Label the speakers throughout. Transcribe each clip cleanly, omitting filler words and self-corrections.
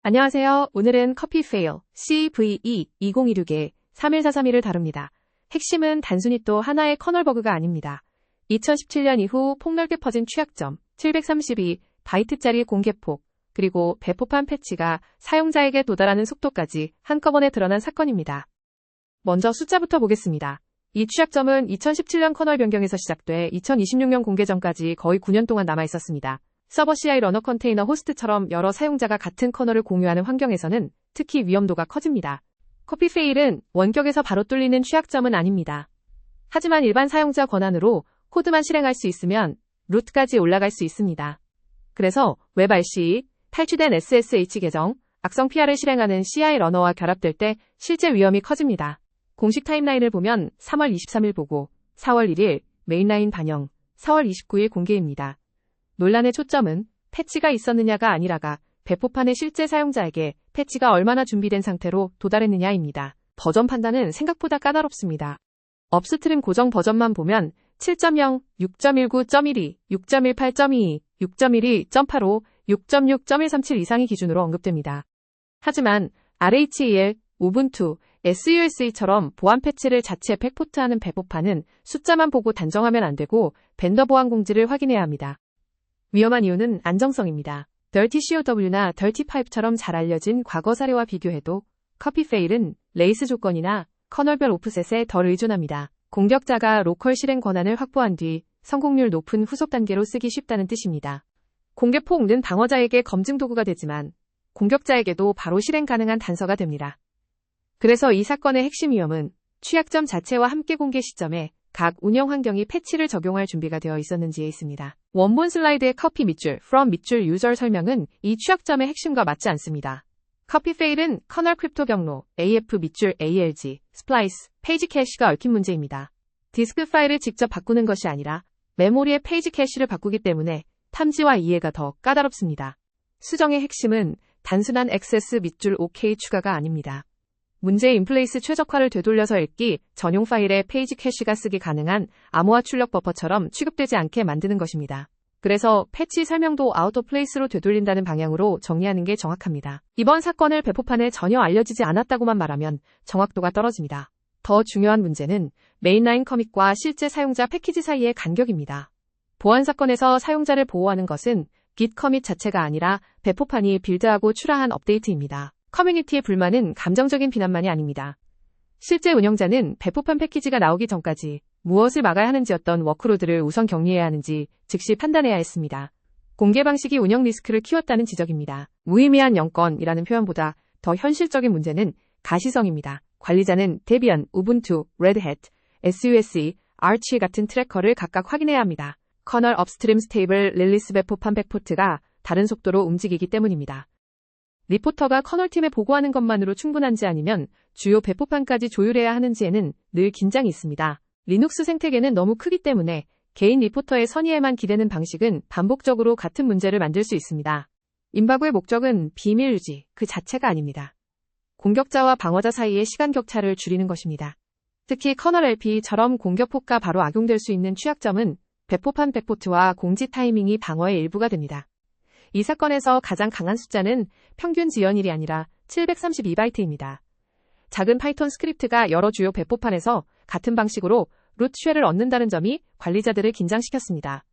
Speaker 1: 안녕하세요. 오늘은 커피 페일 CVE2026의 31431을 다룹니다. 핵심은 단순히 또 하나의 커널 버그가 아닙니다. 2017년 이후 폭넓게 퍼진 취약점, 732바이트짜리 공개폭, 그리고 배포판 패치가 사용자에게 도달하는 속도까지 한꺼번에 드러난 사건입니다. 먼저 숫자부터 보겠습니다. 이 취약점은 2017년 커널 변경에서 시작돼 2026년 공개 전까지 거의 9년 동안 남아 있었습니다. 서버 CI 러너 컨테이너 호스트처럼 여러 사용자가 같은 커널을 공유하는 환경에서는 특히 위험도가 커집니다. 커피 페일은 원격에서 바로 뚫리는 취약점은 아닙니다. 하지만 일반 사용자 권한으로 코드만 실행할 수 있으면 루트까지 올라갈 수 있습니다. 그래서 웹 RC, 탈취된 SSH 계정, 악성 PR을 실행하는 CI 러너와 결합될 때 실제 위험이 커집니다. 공식 타임라인을 보면 3월 23일 보고, 4월 1일 메인라인 반영, 4월 29일 공개입니다. 논란의 초점은 패치가 있었느냐가 아니라가 배포판의 실제 사용자에게 패치가 얼마나 준비된 상태로 도달했느냐입니다. 버전 판단은 생각보다 까다롭습니다. 업스트림 고정 버전만 보면 7.0, 6.19.12, 6.18.22, 6.12.85, 6.6.137 이상이 기준으로 언급됩니다. 하지만 RHEL, 우분투, SUSE처럼 보안 패치를 자체 백포트하는 배포판은 숫자만 보고 단정하면 안 되고 벤더 보안 공지를 확인해야 합니다. 위험한 이유는 안정성입니다. Dirty COW나 Dirty Pipe처럼 잘 알려진 과거 사례와 비교해도 커피 페일은 레이스 조건이나 커널별 오프셋에 덜 의존합니다. 공격자가 로컬 실행 권한을 확보한 뒤 성공률 높은 후속 단계로 쓰기 쉽다는 뜻입니다. 공개폭은 방어자에게 검증 도구가 되지만 공격자에게도 바로 실행 가능한 단서가 됩니다. 그래서 이 사건의 핵심 위험은 취약점 자체와 함께 공개 시점에 각 운영 환경이 패치를 적용할 준비가 되어 있었는지에 있습니다. 원본 슬라이드의 커피 밑줄, from 밑줄 유저 설명은 이 취약점의 핵심과 맞지 않습니다. 커피 페일은 커널 크립토 경로, AF 밑줄 ALG, 스플라이스, 페이지 캐시가 얽힌 문제입니다. 디스크 파일을 직접 바꾸는 것이 아니라 메모리의 페이지 캐시를 바꾸기 때문에 탐지와 이해가 더 까다롭습니다. 수정의 핵심은 단순한 액세스 밑줄 OK 추가가 아닙니다. 문제의 인플레이스 최적화를 되돌려서 읽기, 전용 파일에 페이지 캐시가 쓰기 가능한 암호화 출력 버퍼처럼 취급되지 않게 만드는 것입니다. 그래서 패치 설명도 아웃 오브 플레이스로 되돌린다는 방향으로 정리하는 게 정확합니다. 이번 사건을 배포판에 전혀 알려지지 않았다고만 말하면 정확도가 떨어집니다. 더 중요한 문제는 메인라인 커밋과 실제 사용자 패키지 사이의 간격입니다. 보안 사건에서 사용자를 보호하는 것은 git 커밋 자체가 아니라 배포판이 빌드하고 출하한 업데이트입니다. 커뮤니티의 불만은 감정적인 비난만이 아닙니다. 실제 운영자는 배포판 패키지가 나오기 전까지 무엇을 막아야 하는지였던 워크로드를 우선 격리해야 하는지 즉시 판단해야 했습니다. 공개 방식이 운영 리스크를 키웠다는 지적입니다. 무의미한 영건이라는 표현보다 더 현실적인 문제는 가시성입니다. 관리자는 데비안, 우분투, 레드햇, SUSE, 아치 같은 트래커를 각각 확인해야 합니다. 커널 업스트림 스테이블 릴리스 배포판 백포트가 다른 속도로 움직이기 때문입니다. 리포터가 커널팀에 보고하는 것만으로 충분한지 아니면 주요 배포판까지 조율해야 하는지에는 늘 긴장이 있습니다. 리눅스 생태계는 너무 크기 때문에 개인 리포터의 선의에만 기대는 방식은 반복적으로 같은 문제를 만들 수 있습니다. 임박구의 목적은 비밀 유지 그 자체가 아닙니다. 공격자와 방어자 사이의 시간 격차를 줄이는 것입니다. 특히 커널 LP처럼 공격폭과 바로 악용될 수 있는 취약점은 배포판 백포트와 공지 타이밍이 방어의 일부가 됩니다. 이 사건에서 가장 강한 숫자는 평균 지연일이 아니라 732바이트입니다. 작은 파이썬 스크립트가 여러 주요 배포판에서 같은 방식으로 루트 쉘을 얻는다는 점이 관리자들을 긴장시켰습니다.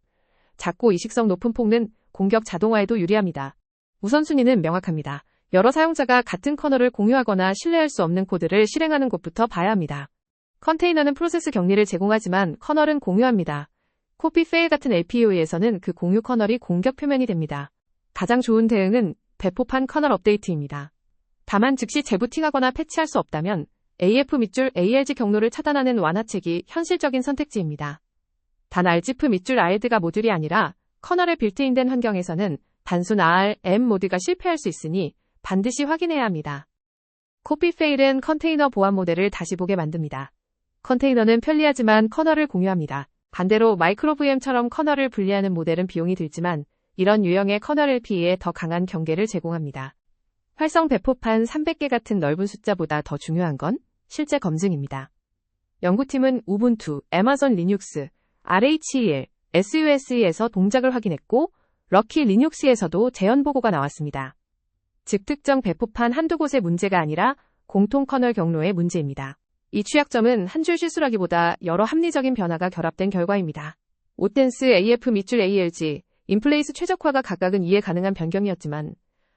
Speaker 1: 작고 이식성 높은 폭은 공격 자동화에도 유리합니다. 우선순위는 명확합니다. 여러 사용자가 같은 커널을 공유하거나 신뢰할 수 없는 코드를 실행하는 곳부터 봐야 합니다. 컨테이너는 프로세스 격리를 제공하지만 커널은 공유합니다. 커피 페일 같은 LPO에서는 그 공유 커널이 공격 표면이 됩니다. 가장 좋은 대응은 배포판 커널 업데이트입니다. 다만 즉시 재부팅하거나 패치할 수 없다면 AF 밑줄 ALG 경로를 차단하는 완화책이 현실적인 선택지입니다. 단 RZIP 밑줄 RD가 모듈이 아니라 커널에 빌트인된 환경에서는 단순 RM 모드가 실패할 수 있으니 반드시 확인해야 합니다. 커피 페일은 컨테이너 보안 모델을 다시 보게 만듭니다. 컨테이너는 편리하지만 커널을 공유합니다. 반대로 마이크로 VM처럼 커널을 분리하는 모델은 비용이 들지만 이런 유형의 커널 LP에 더 강한 경계를 제공합니다. 활성 배포판 300개 같은 넓은 숫자보다 더 중요한 건 실제 검증입니다. 연구팀은 우분투, 애마존 리눅스, RHEL, SUSE에서 동작을 확인했고 럭키 리눅스에서도 재현 보고가 나왔습니다. 즉 특정 배포판 한두 곳의 문제가 아니라 공통 커널 경로의 문제입니다. 이 취약점은 한 줄 실수라기보다 여러 합리적인 변화가 결합된 결과입니다. 오텐스 AF 밑줄 ALG, 인플레이스 최적화가 각각은 이해 가능한 변경이었지만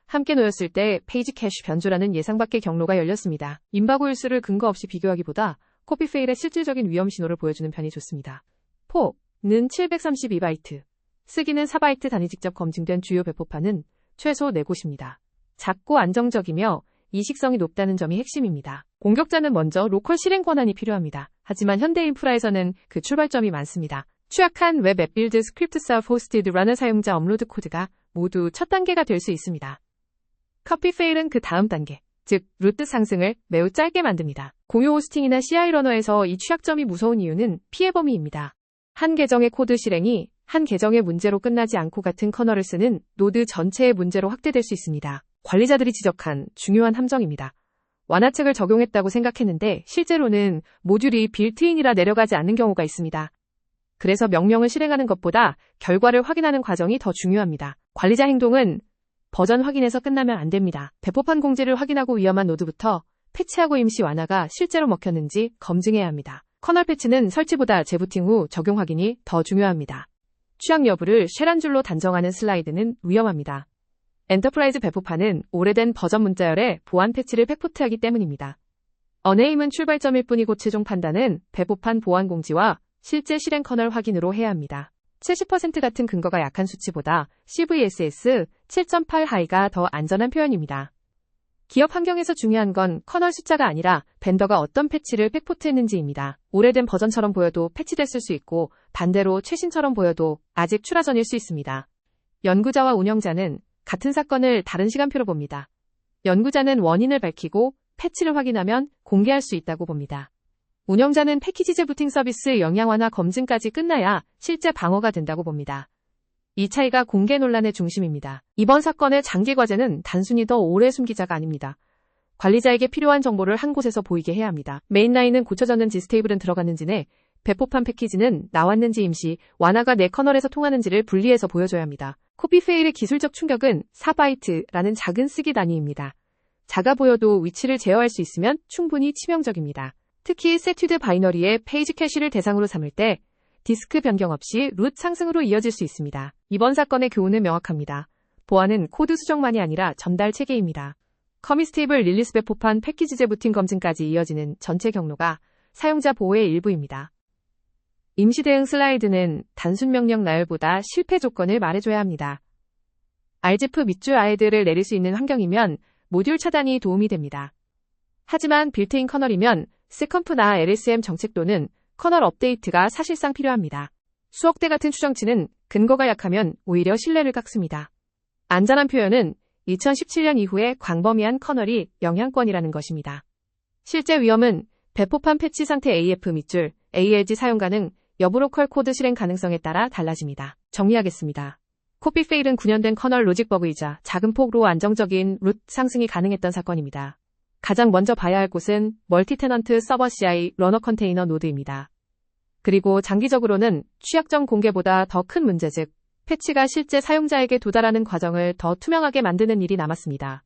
Speaker 1: 함께 놓였을 때 페이지 캐시 변조라는 예상 밖의 경로가 열렸습니다. 임바고일수를 근거 없이 비교하기보다 코피 페일의 실질적인 위험 신호를 보여주는 편이 좋습니다. 포는 732바이트, 쓰기는 4바이트 단위 직접 검증된 주요 배포판은 최소 4곳입니다. 작고 안정적이며 이식성이 높다는 점이 핵심입니다. 공격자는 먼저 로컬 실행 권한이 필요합니다. 하지만 현대 인프라에서는 그 출발점이 많습니다. 취약한 웹 앱 빌드 스크립트 self hosted runner 사용자 업로드 코드가 모두 첫 단계가 될 수 있습니다. 커피 페일은 그 다음 단계, 즉 루트 상승을 매우 짧게 만듭니다. 공유 호스팅이나 CI 러너에서 이 취약점이 무서운 이유는 피해 범위입니다. 한 계정의 코드 실행이 한 계정의 문제로 끝나지 않고 같은 커널을 쓰는 노드 전체의 문제로 확대될 수 있습니다. 관리자들이 지적한 중요한 함정입니다. 완화책을 적용했다고 생각했는데 실제로는 모듈이 빌트인이라 내려가지 않는 경우가 있습니다. 그래서 명령을 실행하는 것보다 결과를 확인하는 과정이 더 중요합니다. 관리자 행동은 버전 확인에서 끝나면 안 됩니다. 배포판 공지를 확인하고 위험한 노드부터 패치하고 임시 완화가 실제로 먹혔는지 검증해야 합니다. 커널 패치는 설치보다 재부팅 후 적용 확인이 더 중요합니다. 취약 여부를 쉘한 줄로 단정하는 슬라이드는 위험합니다. 엔터프라이즈 배포판은 오래된 버전 문자열에 보안 패치를 백포트하기 때문입니다. 어네임은 출발점일 뿐이고 최종 판단은 배포판 보안 공지와 실제 실행 커널 확인으로 해야 합니다. 70% 같은 근거가 약한 수치보다 CVSS 7.8 하이가 더 안전한 표현입니다. 기업 환경에서 중요한 건 커널 숫자가 아니라 벤더가 어떤 패치를 백포트했는지입니다. 오래된 버전처럼 보여도 패치됐을 수 있고 반대로 최신처럼 보여도 아직 출하 전일 수 있습니다. 연구자와 운영자는 같은 사건을 다른 시간표로 봅니다. 연구자는 원인을 밝히고 패치를 확인하면 공개할 수 있다고 봅니다. 운영자는 패키지 재부팅 서비스 영향 완화 검증까지 끝나야 실제 방어가 된다고 봅니다. 이 차이가 공개 논란의 중심입니다. 이번 사건의 장기 과제는 단순히 더 오래 숨기자가 아닙니다. 관리자에게 필요한 정보를 한 곳에서 보이게 해야 합니다. 메인라인은 고쳐졌는지 스테이블은 들어갔는지네, 배포판 패키지는 나왔는지 임시 완화가 내 커널에서 통하는지를 분리해서 보여줘야 합니다. 코피 페일의 기술적 충격은 4바이트라는 작은 쓰기 단위입니다. 작아 보여도 위치를 제어할 수 있으면 충분히 치명적입니다. 특히 세튜드 바이너리의 페이지 캐시를 대상으로 삼을 때 디스크 변경 없이 룻 상승으로 이어질 수 있습니다. 이번 사건의 교훈은 명확합니다. 보안은 코드 수정만이 아니라 전달 체계입니다. 커미스테이블 릴리스 배포판 패키지 재부팅 검증까지 이어지는 전체 경로가 사용자 보호의 일부입니다. 임시 대응 슬라이드는 단순 명령 나열보다 실패 조건을 말해줘야 합니다. RZIP 밑줄 아이들을 내릴 수 있는 환경이면 모듈 차단이 도움이 됩니다. 하지만 빌트인 커널이면 스컴프나 LSM 정책 또는 커널 업데이트가 사실상 필요합니다. 수억대 같은 추정치는 근거가 약하면 오히려 신뢰를 깎습니다. 안전한 표현은 2017년 이후에 광범위한 커널이 영향권이라는 것입니다. 실제 위험은 배포판 패치 상태 AF 밑줄, ALG 사용 가능, 여부 로컬 코드 실행 가능성에 따라 달라집니다. 정리하겠습니다. 코피 페일은 9년 된 커널 로직 버그이자 작은 폭으로 안정적인 룻 상승이 가능했던 사건입니다. 가장 먼저 봐야 할 곳은 멀티 테넌트 서버 CI 러너 컨테이너 노드입니다. 그리고 장기적으로는 취약점 공개보다 더 큰 문제 즉 패치가 실제 사용자에게 도달하는 과정을 더 투명하게 만드는 일이 남았습니다.